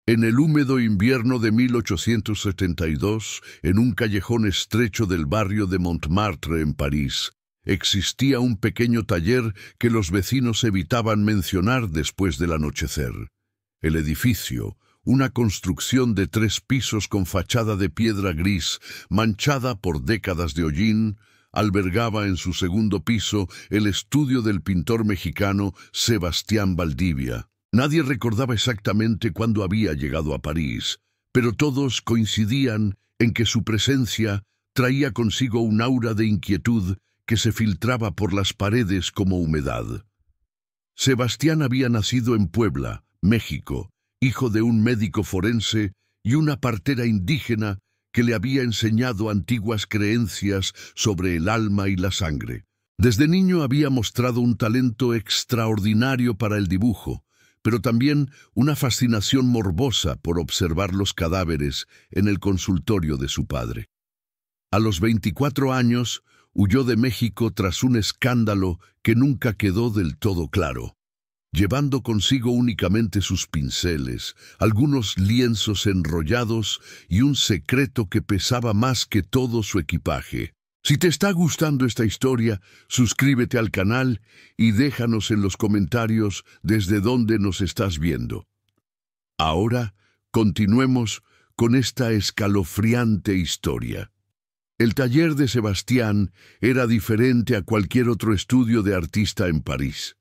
En el húmedo invierno de 1872, en un callejón estrecho del barrio de Montmartre en París, existía un pequeño taller que los vecinos evitaban mencionar después del anochecer. El edificio, una construcción de 3 pisos con fachada de piedra gris, manchada por décadas de hollín, albergaba en su segundo piso el estudio del pintor mexicano Sebastián Valdivia. Nadie recordaba exactamente cuándo había llegado a París, pero todos coincidían en que su presencia traía consigo un aura de inquietud que se filtraba por las paredes como humedad. Sebastián había nacido en Puebla, México, hijo de un médico forense y una partera indígena que le había enseñado antiguas creencias sobre el alma y la sangre. Desde niño había mostrado un talento extraordinario para el dibujo, pero también una fascinación morbosa por observar los cadáveres en el consultorio de su padre. A los 24 años, huyó de México tras un escándalo que nunca quedó del todo claro, llevando consigo únicamente sus pinceles, algunos lienzos enrollados y un secreto que pesaba más que todo su equipaje. Si te está gustando esta historia, suscríbete al canal y déjanos en los comentarios desde dónde nos estás viendo. Ahora, continuemos con esta escalofriante historia. El taller de Sebastián era diferente a cualquier otro estudio de artista en París.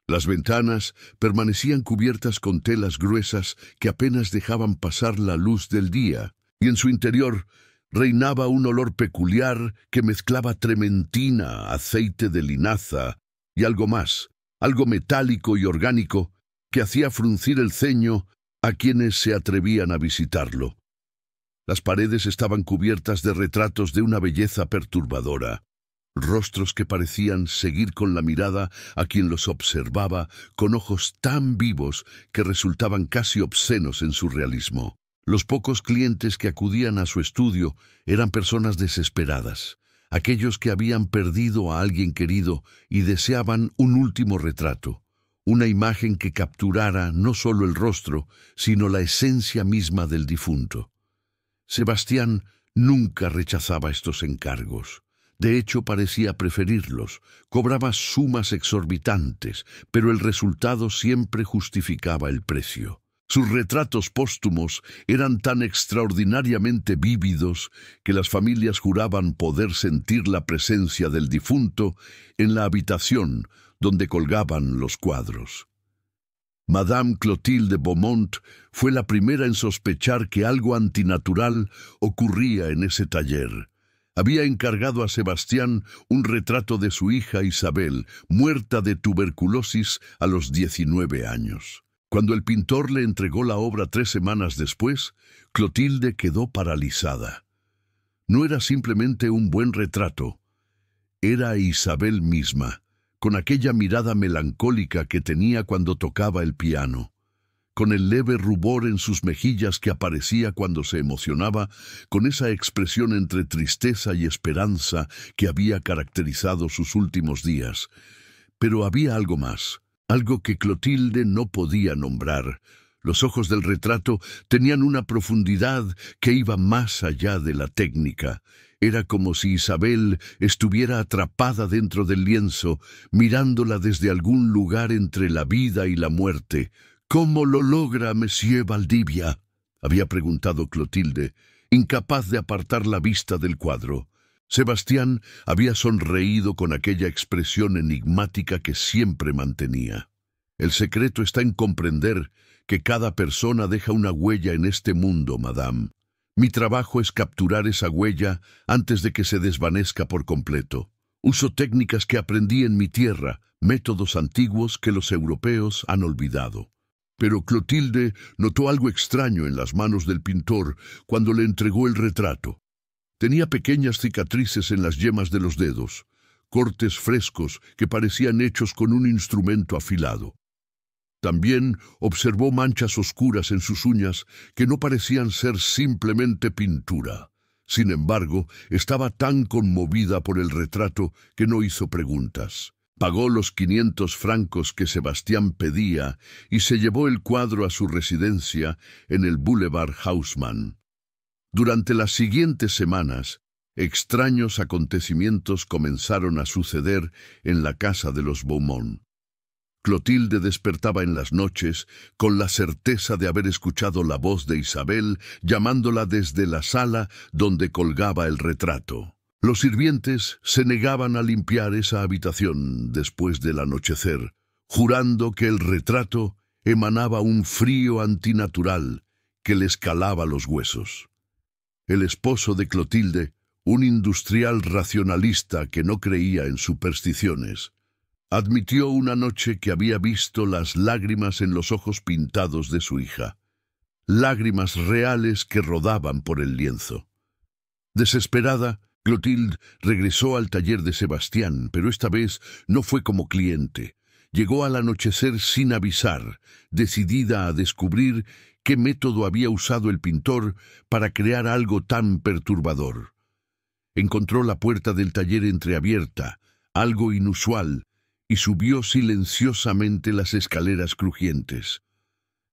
Las ventanas permanecían cubiertas con telas gruesas que apenas dejaban pasar la luz del día, y en su interior reinaba un olor peculiar que mezclaba trementina, aceite de linaza y algo más, algo metálico y orgánico que hacía fruncir el ceño a quienes se atrevían a visitarlo. Las paredes estaban cubiertas de retratos de una belleza perturbadora, rostros que parecían seguir con la mirada a quien los observaba con ojos tan vivos que resultaban casi obscenos en su realismo. Los pocos clientes que acudían a su estudio eran personas desesperadas, aquellos que habían perdido a alguien querido y deseaban un último retrato, una imagen que capturara no solo el rostro, sino la esencia misma del difunto. Sebastián nunca rechazaba estos encargos. De hecho, parecía preferirlos. Cobraba sumas exorbitantes, pero el resultado siempre justificaba el precio. Sus retratos póstumos eran tan extraordinariamente vívidos que las familias juraban poder sentir la presencia del difunto en la habitación donde colgaban los cuadros. Madame Clotilde Beaumont fue la primera en sospechar que algo antinatural ocurría en ese taller. Había encargado a Sebastián un retrato de su hija Isabel, muerta de tuberculosis a los 19 años. Cuando el pintor le entregó la obra 3 semanas después, Clotilde quedó paralizada. No era simplemente un buen retrato, era Isabel misma, con aquella mirada melancólica que tenía cuando tocaba el piano, con el leve rubor en sus mejillas que aparecía cuando se emocionaba, con esa expresión entre tristeza y esperanza que había caracterizado sus últimos días. Pero había algo más, algo que Clotilde no podía nombrar. Los ojos del retrato tenían una profundidad que iba más allá de la técnica. Era como si Isabel estuviera atrapada dentro del lienzo, mirándola desde algún lugar entre la vida y la muerte. «¿Cómo lo logra, Monsieur Valdivia?», había preguntado Clotilde, incapaz de apartar la vista del cuadro. Sebastián había sonreído con aquella expresión enigmática que siempre mantenía. «El secreto está en comprender que cada persona deja una huella en este mundo, madame. Mi trabajo es capturar esa huella antes de que se desvanezca por completo. Uso técnicas que aprendí en mi tierra, métodos antiguos que los europeos han olvidado». Pero Clotilde notó algo extraño en las manos del pintor cuando le entregó el retrato. Tenía pequeñas cicatrices en las yemas de los dedos, cortes frescos que parecían hechos con un instrumento afilado. También observó manchas oscuras en sus uñas que no parecían ser simplemente pintura. Sin embargo, estaba tan conmovida por el retrato que no hizo preguntas. Pagó los 500 francos que Sebastián pedía y se llevó el cuadro a su residencia en el Boulevard Haussmann. Durante las siguientes semanas, extraños acontecimientos comenzaron a suceder en la casa de los Beaumont. Clotilde despertaba en las noches con la certeza de haber escuchado la voz de Isabel llamándola desde la sala donde colgaba el retrato. Los sirvientes se negaban a limpiar esa habitación después del anochecer, jurando que el retrato emanaba un frío antinatural que les calaba los huesos. El esposo de Clotilde, un industrial racionalista que no creía en supersticiones, admitió una noche que había visto las lágrimas en los ojos pintados de su hija, lágrimas reales que rodaban por el lienzo. Desesperada, Clotilde regresó al taller de Sebastián, pero esta vez no fue como cliente. Llegó al anochecer sin avisar, decidida a descubrir qué método había usado el pintor para crear algo tan perturbador. Encontró la puerta del taller entreabierta, algo inusual, y subió silenciosamente las escaleras crujientes.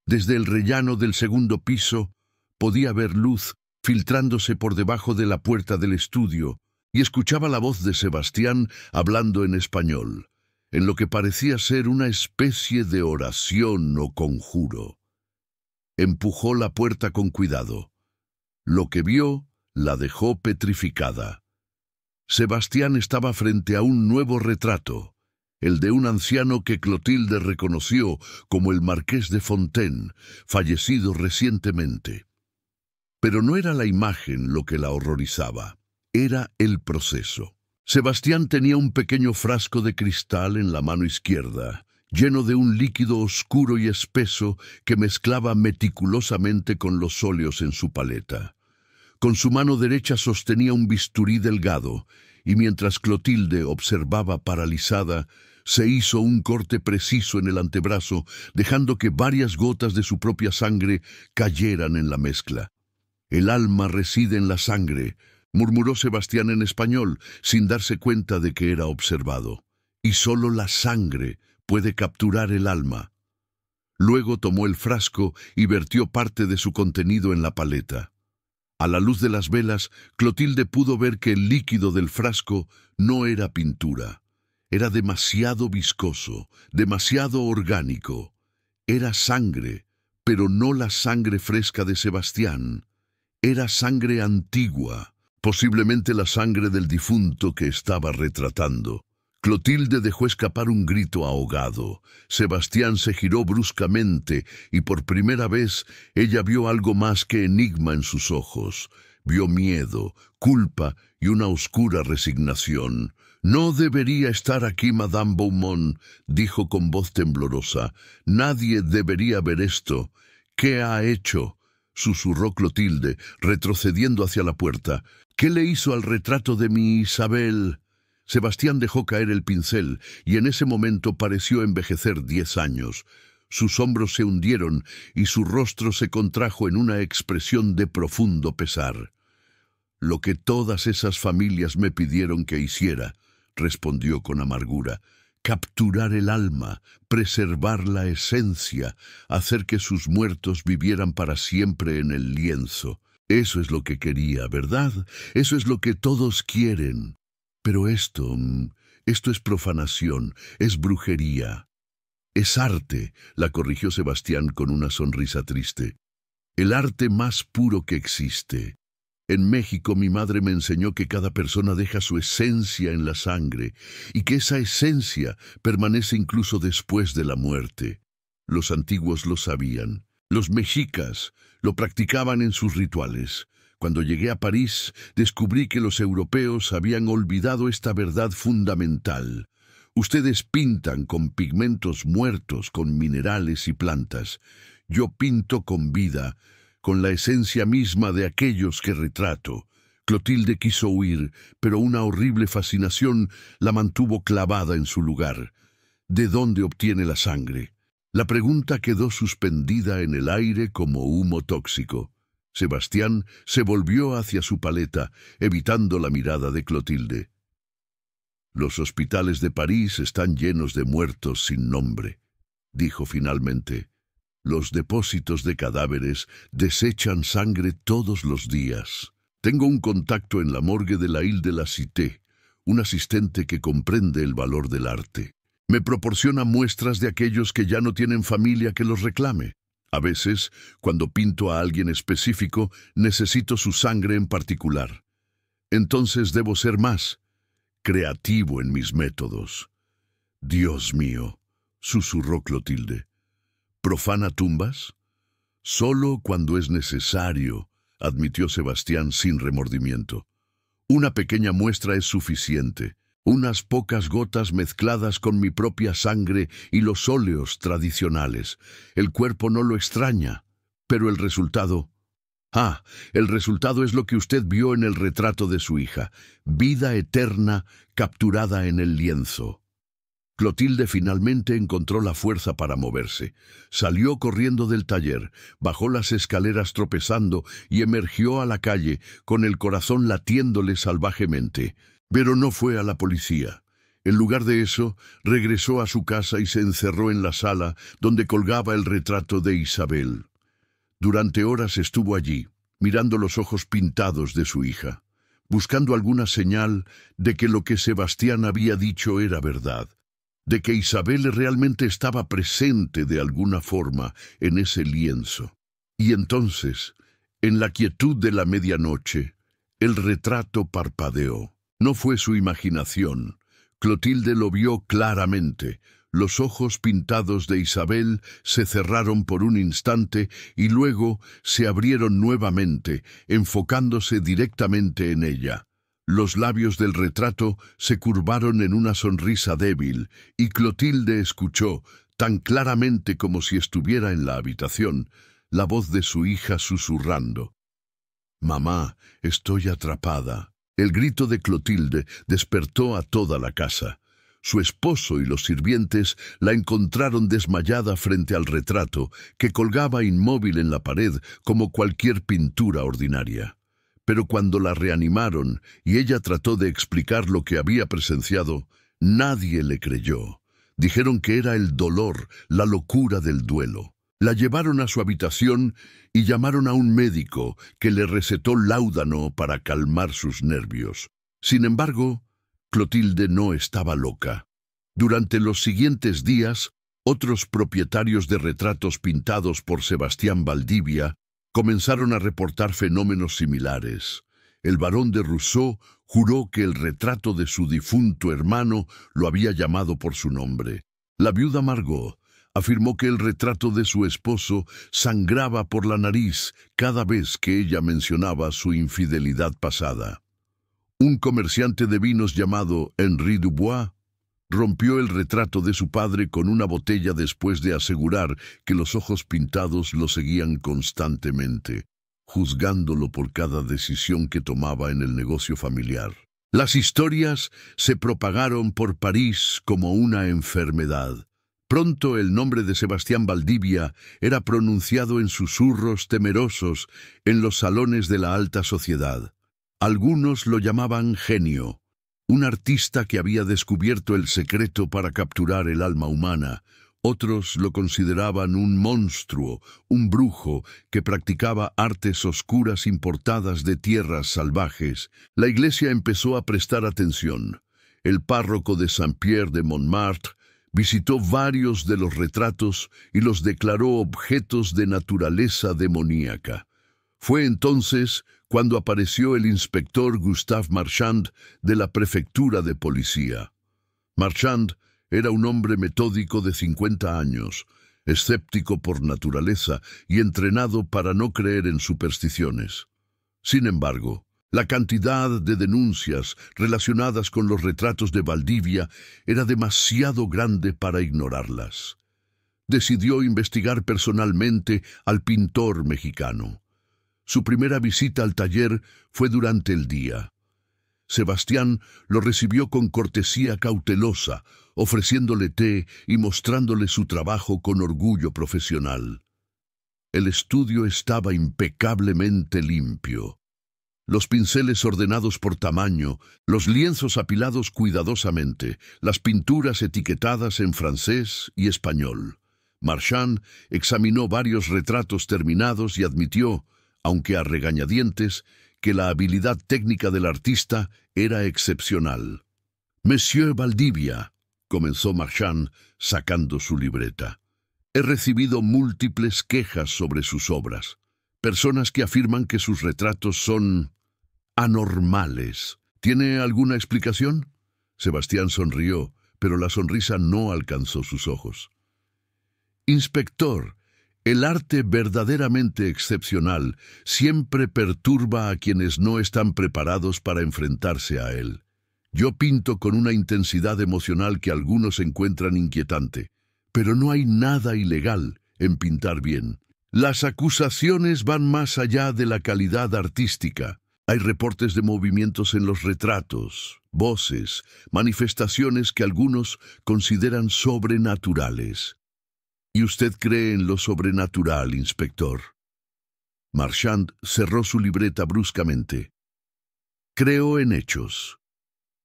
Desde el rellano del segundo piso podía ver luz filtrándose por debajo de la puerta del estudio, y escuchaba la voz de Sebastián hablando en español, en lo que parecía ser una especie de oración o conjuro. Empujó la puerta con cuidado. Lo que vio la dejó petrificada. Sebastián estaba frente a un nuevo retrato, el de un anciano que Clotilde reconoció como el marqués de Fontaine, fallecido recientemente. Pero no era la imagen lo que la horrorizaba, era el proceso. Sebastián tenía un pequeño frasco de cristal en la mano izquierda, lleno de un líquido oscuro y espeso que mezclaba meticulosamente con los óleos en su paleta. Con su mano derecha sostenía un bisturí delgado, y mientras Clotilde observaba paralizada, se hizo un corte preciso en el antebrazo, dejando que varias gotas de su propia sangre cayeran en la mezcla. «El alma reside en la sangre», murmuró Sebastián en español, sin darse cuenta de que era observado. «Y solo la sangre puede capturar el alma». Luego tomó el frasco y vertió parte de su contenido en la paleta. A la luz de las velas, Clotilde pudo ver que el líquido del frasco no era pintura. Era demasiado viscoso, demasiado orgánico. Era sangre, pero no la sangre fresca de Sebastián. Era sangre antigua, posiblemente la sangre del difunto que estaba retratando. Clotilde dejó escapar un grito ahogado. Sebastián se giró bruscamente y por primera vez ella vio algo más que enigma en sus ojos. Vio miedo, culpa y una oscura resignación. «No debería estar aquí, Madame Beaumont», dijo con voz temblorosa. «Nadie debería ver esto. ¿Qué ha hecho?», susurró Clotilde, retrocediendo hacia la puerta. «¿Qué le hizo al retrato de mi Isabel?». Sebastián dejó caer el pincel, y en ese momento pareció envejecer 10 años. Sus hombros se hundieron, y su rostro se contrajo en una expresión de profundo pesar. «Lo que todas esas familias me pidieron que hiciera», respondió con amargura. «Capturar el alma, preservar la esencia, hacer que sus muertos vivieran para siempre en el lienzo. Eso es lo que quería, ¿verdad? Eso es lo que todos quieren. Pero esto es profanación, es brujería». «Es arte», la corrigió Sebastián con una sonrisa triste. «El arte más puro que existe. En México mi madre me enseñó que cada persona deja su esencia en la sangre y que esa esencia permanece incluso después de la muerte. Los antiguos lo sabían. Los mexicas lo practicaban en sus rituales. Cuando llegué a París, descubrí que los europeos habían olvidado esta verdad fundamental. Ustedes pintan con pigmentos muertos, con minerales y plantas. Yo pinto con vida, con la esencia misma de aquellos que retrato». Clotilde quiso huir, pero una horrible fascinación la mantuvo clavada en su lugar. ¿De dónde obtiene la sangre? La pregunta quedó suspendida en el aire como humo tóxico. Sebastián se volvió hacia su paleta, evitando la mirada de Clotilde. Los hospitales de París están llenos de muertos sin nombre, dijo finalmente. Los depósitos de cadáveres desechan sangre todos los días. Tengo un contacto en la morgue de la Ile de la Cité, un asistente que comprende el valor del arte. Me proporciona muestras de aquellos que ya no tienen familia que los reclame. A veces, cuando pinto a alguien específico, necesito su sangre en particular. Entonces debo ser más creativo en mis métodos. Dios mío, susurró Clotilde. ¿Profana tumbas? Solo cuando es necesario, admitió Sebastián sin remordimiento. Una pequeña muestra es suficiente. Unas pocas gotas mezcladas con mi propia sangre y los óleos tradicionales. El cuerpo no lo extraña, pero el resultado... el resultado es lo que usted vio en el retrato de su hija. Vida eterna capturada en el lienzo. Clotilde finalmente encontró la fuerza para moverse. Salió corriendo del taller, bajó las escaleras tropezando y emergió a la calle con el corazón latiéndole salvajemente. Pero no fue a la policía. En lugar de eso, regresó a su casa y se encerró en la sala donde colgaba el retrato de Isabel. Durante horas estuvo allí, mirando los ojos pintados de su hija, buscando alguna señal de que lo que Sebastián había dicho era verdad, de que Isabel realmente estaba presente de alguna forma en ese lienzo. Y entonces, en la quietud de la medianoche, el retrato parpadeó. No fue su imaginación. Clotilde lo vio claramente. Los ojos pintados de Isabel se cerraron por un instante y luego se abrieron nuevamente, enfocándose directamente en ella. Los labios del retrato se curvaron en una sonrisa débil y Clotilde escuchó, tan claramente como si estuviera en la habitación, la voz de su hija susurrando. «Mamá, estoy atrapada». El grito de Clotilde despertó a toda la casa. Su esposo y los sirvientes la encontraron desmayada frente al retrato, que colgaba inmóvil en la pared como cualquier pintura ordinaria. Pero cuando la reanimaron y ella trató de explicar lo que había presenciado, nadie le creyó. Dijeron que era el dolor, la locura del duelo. La llevaron a su habitación y llamaron a un médico que le recetó láudano para calmar sus nervios. Sin embargo, Clotilde no estaba loca. Durante los siguientes días, otros propietarios de retratos pintados por Sebastián Valdivia comenzaron a reportar fenómenos similares. El barón de Rousseau juró que el retrato de su difunto hermano lo había llamado por su nombre. La viuda Margot afirmó que el retrato de su esposo sangraba por la nariz cada vez que ella mencionaba su infidelidad pasada. Un comerciante de vinos llamado Henri Dubois rompió el retrato de su padre con una botella después de asegurar que los ojos pintados lo seguían constantemente, juzgándolo por cada decisión que tomaba en el negocio familiar. Las historias se propagaron por París como una enfermedad. Pronto el nombre de Sebastián Valdivia era pronunciado en susurros temerosos en los salones de la alta sociedad. Algunos lo llamaban genio, un artista que había descubierto el secreto para capturar el alma humana. Otros lo consideraban un monstruo, un brujo que practicaba artes oscuras importadas de tierras salvajes. La iglesia empezó a prestar atención. El párroco de Saint-Pierre de Montmartre visitó varios de los retratos y los declaró objetos de naturaleza demoníaca. Fue entonces cuando apareció el inspector Gustave Marchand de la prefectura de policía. Marchand era un hombre metódico de 50 años, escéptico por naturaleza y entrenado para no creer en supersticiones. Sin embargo, la cantidad de denuncias relacionadas con los retratos de Valdivia era demasiado grande para ignorarlas. Decidió investigar personalmente al pintor mexicano. Su primera visita al taller fue durante el día. Sebastián lo recibió con cortesía cautelosa, ofreciéndole té y mostrándole su trabajo con orgullo profesional. El estudio estaba impecablemente limpio. Los pinceles ordenados por tamaño, los lienzos apilados cuidadosamente, las pinturas etiquetadas en francés y español. Marchand examinó varios retratos terminados y admitió, aunque a regañadientes, que la habilidad técnica del artista era excepcional. «Monsieur Valdivia», comenzó Marchand sacando su libreta, «he recibido múltiples quejas sobre sus obras. Personas que afirman que sus retratos son anormales. ¿Tiene alguna explicación?» Sebastián sonrió, pero la sonrisa no alcanzó sus ojos. «Inspector, el arte verdaderamente excepcional siempre perturba a quienes no están preparados para enfrentarse a él. Yo pinto con una intensidad emocional que algunos encuentran inquietante, pero no hay nada ilegal en pintar bien. Las acusaciones van más allá de la calidad artística. Hay reportes de movimientos en los retratos, voces, manifestaciones que algunos consideran sobrenaturales. ¿Y usted cree en lo sobrenatural, inspector?» Marchand cerró su libreta bruscamente. «Creo en hechos.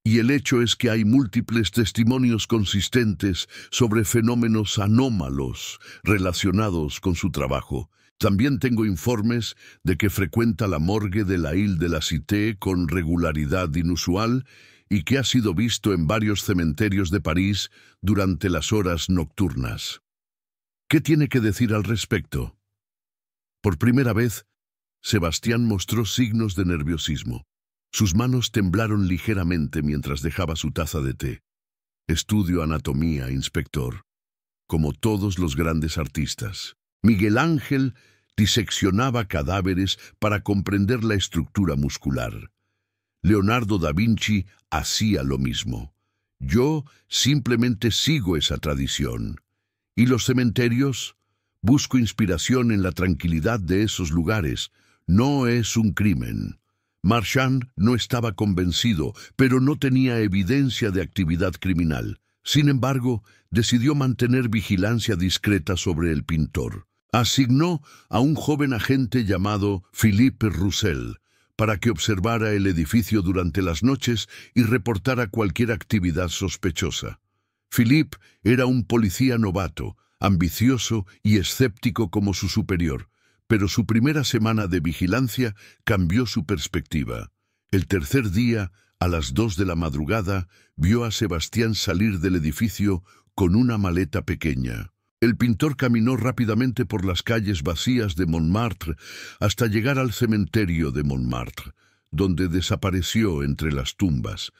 Y el hecho es que hay múltiples testimonios consistentes sobre fenómenos anómalos relacionados con su trabajo. También tengo informes de que frecuenta la morgue de la Ile de la Cité con regularidad inusual y que ha sido visto en varios cementerios de París durante las horas nocturnas. ¿Qué tiene que decir al respecto?» Por primera vez, Sebastián mostró signos de nerviosismo. Sus manos temblaron ligeramente mientras dejaba su taza de té. «Estudio anatomía, inspector, como todos los grandes artistas. Miguel Ángel diseccionaba cadáveres para comprender la estructura muscular. Leonardo da Vinci hacía lo mismo. Yo simplemente sigo esa tradición. ¿Y los cementerios? Busco inspiración en la tranquilidad de esos lugares. No es un crimen». Marchand no estaba convencido, pero no tenía evidencia de actividad criminal. Sin embargo, decidió mantener vigilancia discreta sobre el pintor. Asignó a un joven agente llamado Philippe Roussel para que observara el edificio durante las noches y reportara cualquier actividad sospechosa. Philippe era un policía novato, ambicioso y escéptico como su superior, pero su primera semana de vigilancia cambió su perspectiva. El tercer día, a las 2 de la madrugada, vio a Sebastián salir del edificio con una maleta pequeña. El pintor caminó rápidamente por las calles vacías de Montmartre hasta llegar al cementerio de Montmartre, donde desapareció entre las tumbas.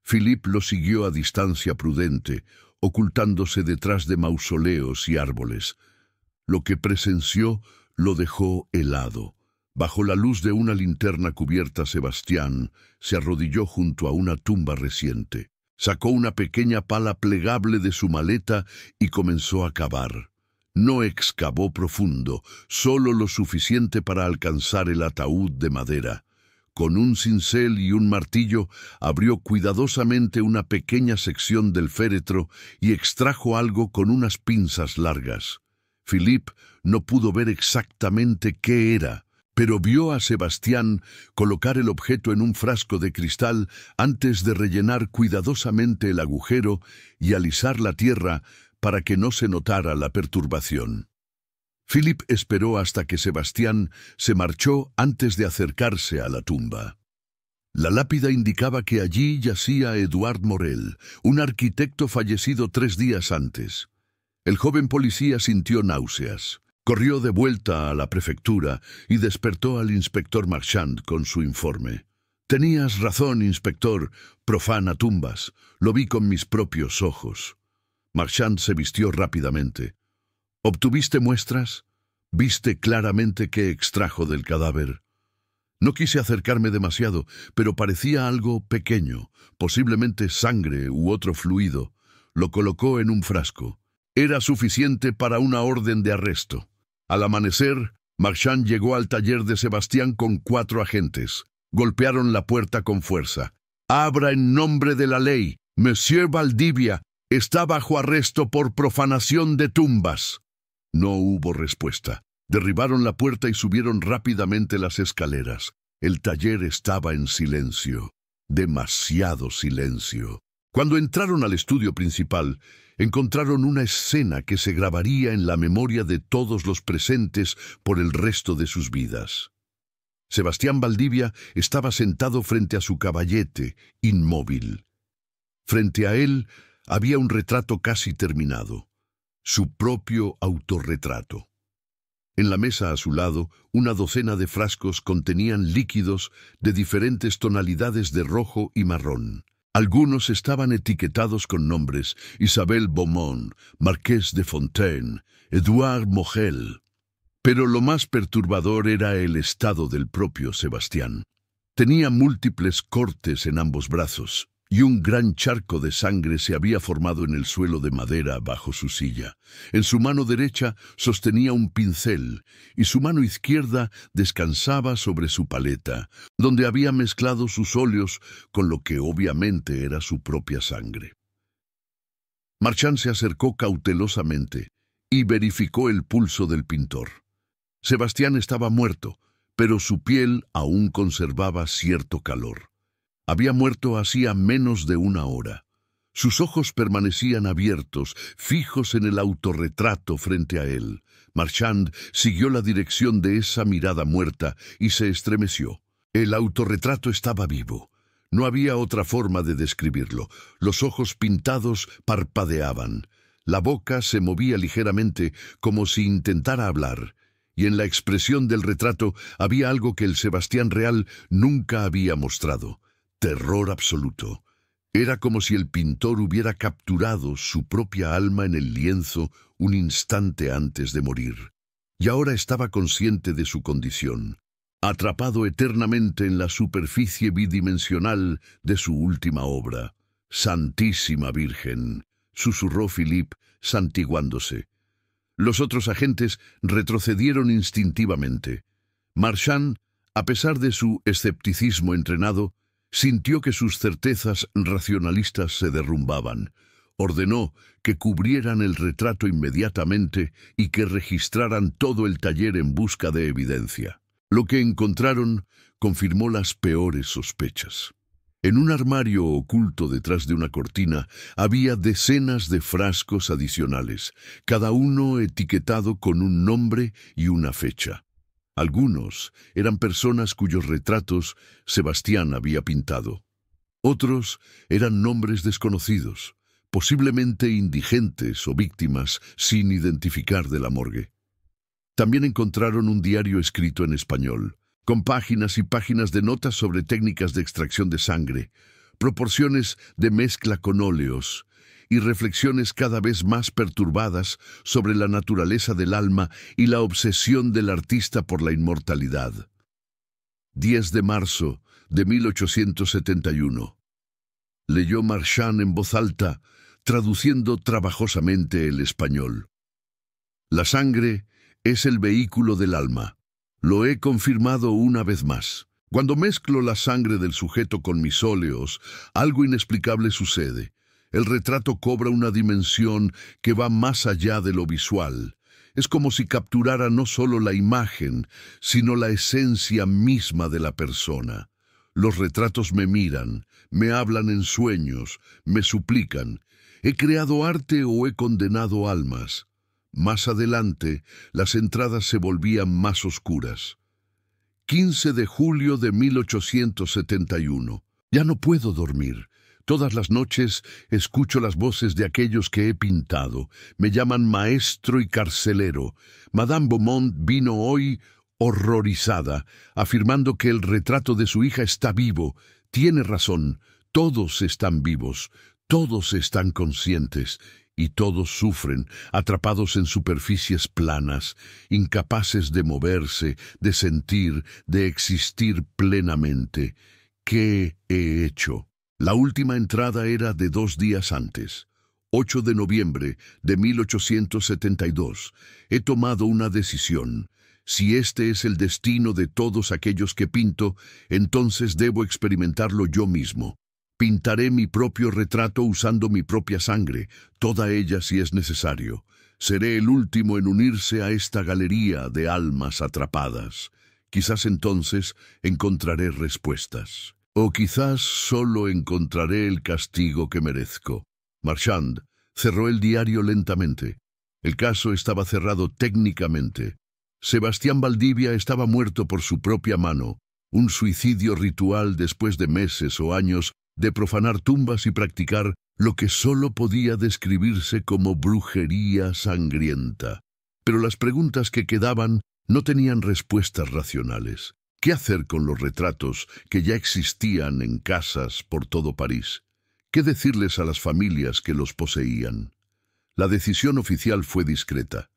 Philippe lo siguió a distancia prudente, ocultándose detrás de mausoleos y árboles. Lo que presenció lo dejó helado. Bajo la luz de una linterna cubierta, Sebastián se arrodilló junto a una tumba reciente. Sacó una pequeña pala plegable de su maleta y comenzó a cavar. No excavó profundo, solo lo suficiente para alcanzar el ataúd de madera. Con un cincel y un martillo, abrió cuidadosamente una pequeña sección del féretro y extrajo algo con unas pinzas largas. Philippe no pudo ver exactamente qué era, pero vio a Sebastián colocar el objeto en un frasco de cristal antes de rellenar cuidadosamente el agujero y alisar la tierra para que no se notara la perturbación. Philippe esperó hasta que Sebastián se marchó antes de acercarse a la tumba. La lápida indicaba que allí yacía Edouard Morel, un arquitecto fallecido 3 días antes. El joven policía sintió náuseas. Corrió de vuelta a la prefectura y despertó al inspector Marchand con su informe. «Tenías razón, inspector. Profana tumbas. Lo vi con mis propios ojos». Marchand se vistió rápidamente. «¿Obtuviste muestras? ¿Viste claramente qué extrajo del cadáver?» «No quise acercarme demasiado, pero parecía algo pequeño, posiblemente sangre u otro fluido. Lo colocó en un frasco. Era suficiente para una orden de arresto». Al amanecer, Marchand llegó al taller de Sebastián con 4 agentes. Golpearon la puerta con fuerza. «Abra en nombre de la ley. Monsieur Valdivia está bajo arresto por profanación de tumbas». No hubo respuesta. Derribaron la puerta y subieron rápidamente las escaleras. El taller estaba en silencio, demasiado silencio. Cuando entraron al estudio principal, encontraron una escena que se grabaría en la memoria de todos los presentes por el resto de sus vidas. Sebastián Valdivia estaba sentado frente a su caballete, inmóvil. Frente a él había un retrato casi terminado, su propio autorretrato. En la mesa a su lado, una docena de frascos contenían líquidos de diferentes tonalidades de rojo y marrón. Algunos estaban etiquetados con nombres: Isabelle Beaumont, Marqués de Fontaine, Edouard Mogel. Pero lo más perturbador era el estado del propio Sebastián. Tenía múltiples cortes en ambos brazos, y un gran charco de sangre se había formado en el suelo de madera bajo su silla. En su mano derecha sostenía un pincel, y su mano izquierda descansaba sobre su paleta, donde había mezclado sus óleos con lo que obviamente era su propia sangre. Marchand se acercó cautelosamente y verificó el pulso del pintor. Sebastián estaba muerto, pero su piel aún conservaba cierto calor. Había muerto hacía menos de una hora. Sus ojos permanecían abiertos, fijos en el autorretrato frente a él. Marchand siguió la dirección de esa mirada muerta y se estremeció. El autorretrato estaba vivo. No había otra forma de describirlo. Los ojos pintados parpadeaban. La boca se movía ligeramente como si intentara hablar. Y en la expresión del retrato había algo que el Sebastián real nunca había mostrado: terror absoluto. Era como si el pintor hubiera capturado su propia alma en el lienzo un instante antes de morir. Y ahora estaba consciente de su condición, atrapado eternamente en la superficie bidimensional de su última obra. «Santísima Virgen», susurró Philippe, santiguándose. Los otros agentes retrocedieron instintivamente. Marchand, a pesar de su escepticismo entrenado, sintió que sus certezas racionalistas se derrumbaban. Ordenó que cubrieran el retrato inmediatamente y que registraran todo el taller en busca de evidencia. Lo que encontraron confirmó las peores sospechas. En un armario oculto detrás de una cortina había decenas de frascos adicionales, cada uno etiquetado con un nombre y una fecha. Algunos eran personas cuyos retratos Sebastián había pintado. Otros eran nombres desconocidos, posiblemente indigentes o víctimas sin identificar de la morgue. También encontraron un diario escrito en español, con páginas y páginas de notas sobre técnicas de extracción de sangre, proporciones de mezcla con óleos y reflexiones cada vez más perturbadas sobre la naturaleza del alma y la obsesión del artista por la inmortalidad. 10 de marzo de 1871. Leyó Marchand en voz alta, traduciendo trabajosamente el español. La sangre es el vehículo del alma. Lo he confirmado una vez más. Cuando mezclo la sangre del sujeto con mis óleos, algo inexplicable sucede. El retrato cobra una dimensión que va más allá de lo visual. Es como si capturara no solo la imagen, sino la esencia misma de la persona. Los retratos me miran, me hablan en sueños, me suplican. ¿He creado arte o he condenado almas? Más adelante, las entradas se volvían más oscuras. 15 de julio de 1871. Ya no puedo dormir. Todas las noches escucho las voces de aquellos que he pintado. Me llaman maestro y carcelero. Madame Beaumont vino hoy horrorizada, afirmando que el retrato de su hija está vivo. Tiene razón. Todos están vivos. Todos están conscientes. Y todos sufren, atrapados en superficies planas, incapaces de moverse, de sentir, de existir plenamente. ¿Qué he hecho? La última entrada era de 2 días antes, 8 de noviembre de 1872. He tomado una decisión. Si este es el destino de todos aquellos que pinto, entonces debo experimentarlo yo mismo. Pintaré mi propio retrato usando mi propia sangre, toda ella si es necesario. Seré el último en unirse a esta galería de almas atrapadas. Quizás entonces encontraré respuestas. O quizás solo encontraré el castigo que merezco. Marchand cerró el diario lentamente. El caso estaba cerrado técnicamente. Sebastián Valdivia estaba muerto por su propia mano, un suicidio ritual después de meses o años de profanar tumbas y practicar lo que solo podía describirse como brujería sangrienta. Pero las preguntas que quedaban no tenían respuestas racionales. ¿Qué hacer con los retratos que ya existían en casas por todo París? ¿Qué decirles a las familias que los poseían? La decisión oficial fue discreta.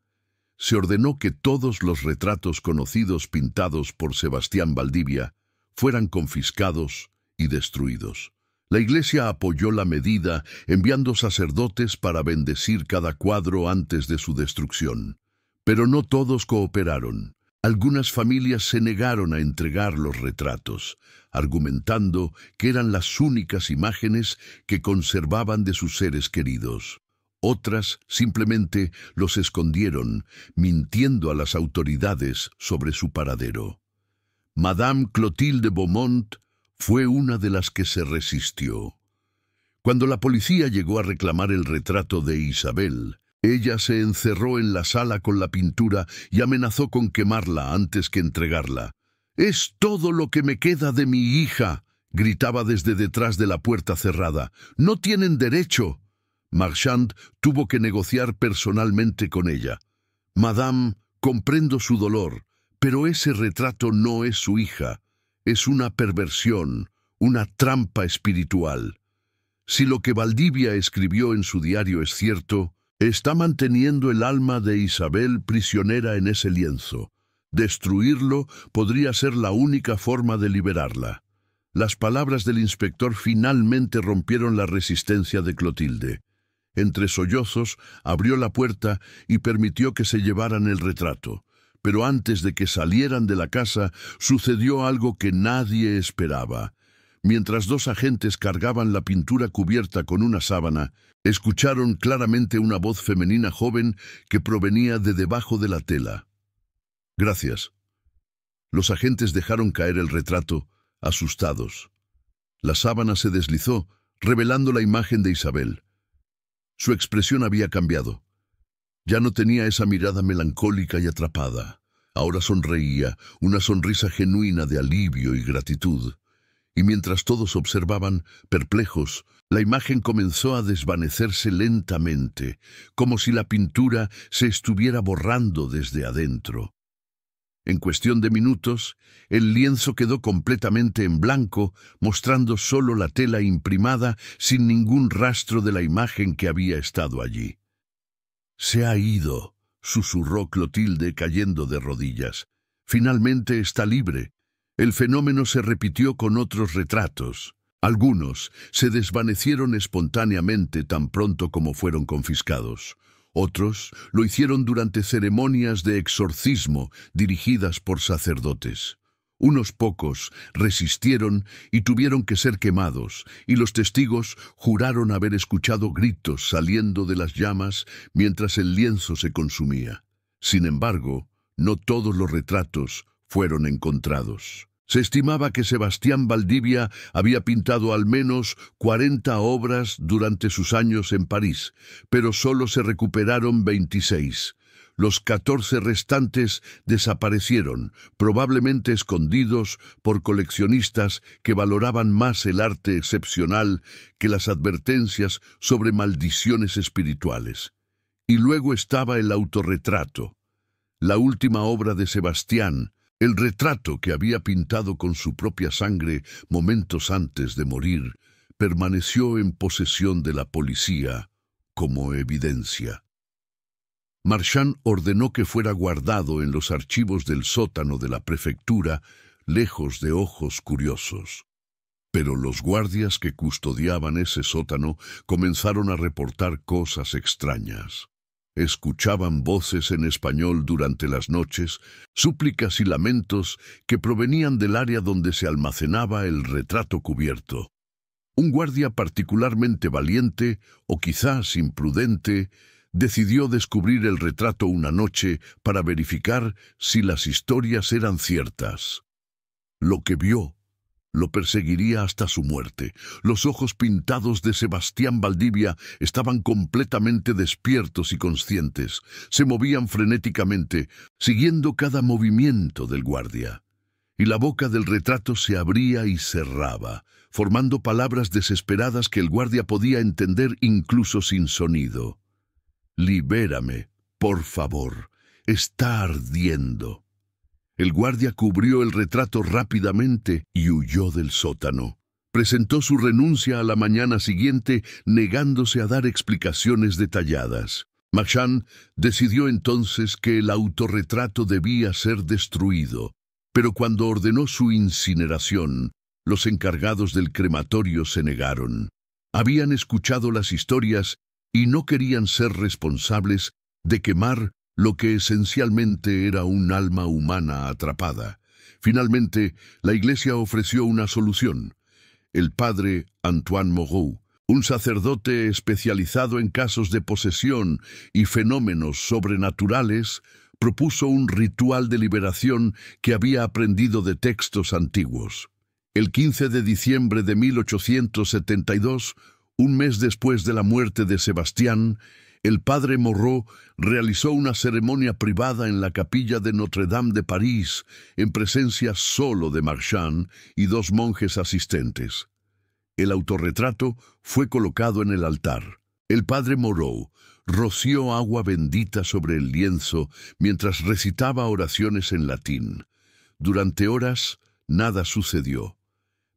Se ordenó que todos los retratos conocidos pintados por Sebastián Valdivia fueran confiscados y destruidos. La Iglesia apoyó la medida, enviando sacerdotes para bendecir cada cuadro antes de su destrucción. Pero no todos cooperaron. Algunas familias se negaron a entregar los retratos, argumentando que eran las únicas imágenes que conservaban de sus seres queridos. Otras simplemente los escondieron, mintiendo a las autoridades sobre su paradero. Madame Clotilde Beaumont fue una de las que se resistió. Cuando la policía llegó a reclamar el retrato de Isabel, ella se encerró en la sala con la pintura y amenazó con quemarla antes que entregarla. «Es todo lo que me queda de mi hija», gritaba desde detrás de la puerta cerrada. «No tienen derecho». Marchand tuvo que negociar personalmente con ella. «Madame, comprendo su dolor, pero ese retrato no es su hija. Es una perversión, una trampa espiritual. Si lo que Valdivia escribió en su diario es cierto, está manteniendo el alma de Isabel prisionera en ese lienzo. Destruirlo podría ser la única forma de liberarla». Las palabras del inspector finalmente rompieron la resistencia de Clotilde. Entre sollozos, abrió la puerta y permitió que se llevaran el retrato. Pero antes de que salieran de la casa, sucedió algo que nadie esperaba. Mientras dos agentes cargaban la pintura cubierta con una sábana, escucharon claramente una voz femenina joven que provenía de debajo de la tela. «Gracias». Los agentes dejaron caer el retrato, asustados. La sábana se deslizó, revelando la imagen de Isabel. Su expresión había cambiado. Ya no tenía esa mirada melancólica y atrapada. Ahora sonreía, una sonrisa genuina de alivio y gratitud. Y mientras todos observaban, perplejos, la imagen comenzó a desvanecerse lentamente, como si la pintura se estuviera borrando desde adentro. En cuestión de minutos, el lienzo quedó completamente en blanco, mostrando solo la tela imprimada sin ningún rastro de la imagen que había estado allí. «Se ha ido», susurró Clotilde cayendo de rodillas. «Finalmente está libre». El fenómeno se repitió con otros retratos. Algunos se desvanecieron espontáneamente tan pronto como fueron confiscados. Otros lo hicieron durante ceremonias de exorcismo dirigidas por sacerdotes. Unos pocos resistieron y tuvieron que ser quemados, y los testigos juraron haber escuchado gritos saliendo de las llamas mientras el lienzo se consumía. Sin embargo, no todos los retratos fueron encontrados. Se estimaba que Sebastián Valdivia había pintado al menos 40 obras durante sus años en París, pero solo se recuperaron 26. Los 14 restantes desaparecieron, probablemente escondidos por coleccionistas que valoraban más el arte excepcional que las advertencias sobre maldiciones espirituales. Y luego estaba el autorretrato, la última obra de Sebastián, el retrato que había pintado con su propia sangre momentos antes de morir, permaneció en posesión de la policía como evidencia. Marchand ordenó que fuera guardado en los archivos del sótano de la prefectura, lejos de ojos curiosos. Pero los guardias que custodiaban ese sótano comenzaron a reportar cosas extrañas. Escuchaban voces en español durante las noches, súplicas y lamentos que provenían del área donde se almacenaba el retrato cubierto. Un guardia particularmente valiente, o quizás imprudente, decidió descubrir el retrato una noche para verificar si las historias eran ciertas. Lo que vio lo perseguiría hasta su muerte. Los ojos pintados de Sebastián Valdivia estaban completamente despiertos y conscientes. Se movían frenéticamente, siguiendo cada movimiento del guardia. Y la boca del retrato se abría y cerraba, formando palabras desesperadas que el guardia podía entender incluso sin sonido. «Libérame, por favor. Está ardiendo». El guardia cubrió el retrato rápidamente y huyó del sótano. Presentó su renuncia a la mañana siguiente, negándose a dar explicaciones detalladas. Marchand decidió entonces que el autorretrato debía ser destruido, pero cuando ordenó su incineración, los encargados del crematorio se negaron. Habían escuchado las historias y no querían ser responsables de quemar lo que esencialmente era un alma humana atrapada. Finalmente, la Iglesia ofreció una solución. El padre Antoine Moreau, un sacerdote especializado en casos de posesión y fenómenos sobrenaturales, propuso un ritual de liberación que había aprendido de textos antiguos. El 15 de diciembre de 1872, un mes después de la muerte de Sebastián, el padre Moreau realizó una ceremonia privada en la capilla de Notre-Dame de París, en presencia solo de Marchand y 2 monjes asistentes. El autorretrato fue colocado en el altar. El padre Moreau roció agua bendita sobre el lienzo mientras recitaba oraciones en latín. Durante horas, nada sucedió.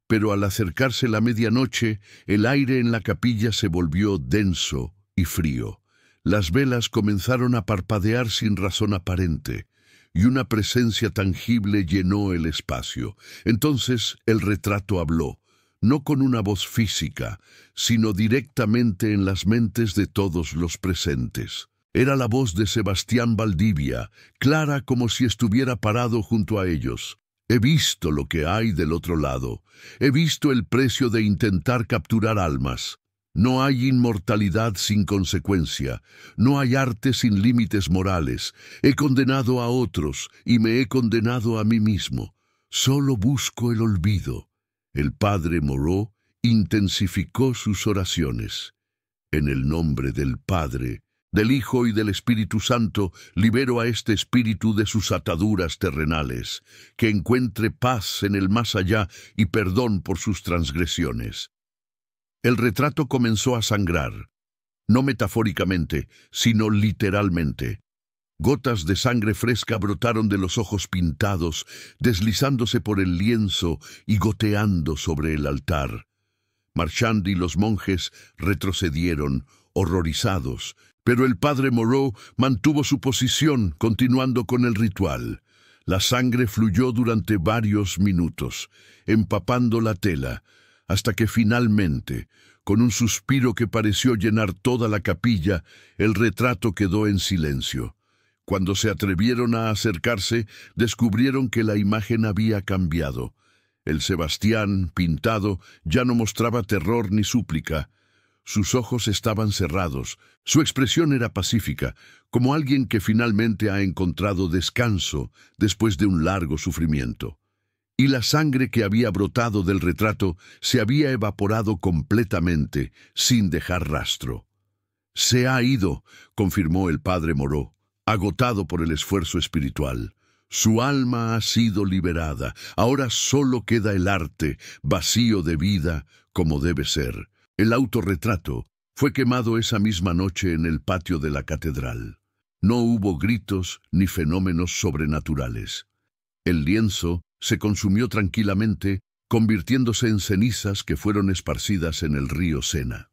Pero al acercarse la medianoche, el aire en la capilla se volvió denso y frío. Las velas comenzaron a parpadear sin razón aparente, y una presencia tangible llenó el espacio. Entonces el retrato habló, no con una voz física, sino directamente en las mentes de todos los presentes. Era la voz de Sebastián Valdivia, clara como si estuviera parado junto a ellos. He visto lo que hay del otro lado. He visto el precio de intentar capturar almas. No hay inmortalidad sin consecuencia, no hay arte sin límites morales. He condenado a otros y me he condenado a mí mismo. Solo busco el olvido. El padre Moreau intensificó sus oraciones. En el nombre del Padre, del Hijo y del Espíritu Santo, libero a este espíritu de sus ataduras terrenales, que encuentre paz en el más allá y perdón por sus transgresiones. El retrato comenzó a sangrar, no metafóricamente, sino literalmente. Gotas de sangre fresca brotaron de los ojos pintados, deslizándose por el lienzo y goteando sobre el altar. Marchand y los monjes retrocedieron, horrorizados, pero el padre Moreau mantuvo su posición, continuando con el ritual. La sangre fluyó durante varios minutos, empapando la tela, hasta que finalmente, con un suspiro que pareció llenar toda la capilla, el retrato quedó en silencio. Cuando se atrevieron a acercarse, descubrieron que la imagen había cambiado. El Sebastián, pintado, ya no mostraba terror ni súplica. Sus ojos estaban cerrados, su expresión era pacífica, como alguien que finalmente ha encontrado descanso después de un largo sufrimiento. Y la sangre que había brotado del retrato se había evaporado completamente, sin dejar rastro. «Se ha ido», confirmó el padre Moreau, agotado por el esfuerzo espiritual. «Su alma ha sido liberada. Ahora solo queda el arte, vacío de vida, como debe ser». El autorretrato fue quemado esa misma noche en el patio de la catedral. No hubo gritos ni fenómenos sobrenaturales. El lienzo se consumió tranquilamente, convirtiéndose en cenizas que fueron esparcidas en el río Sena.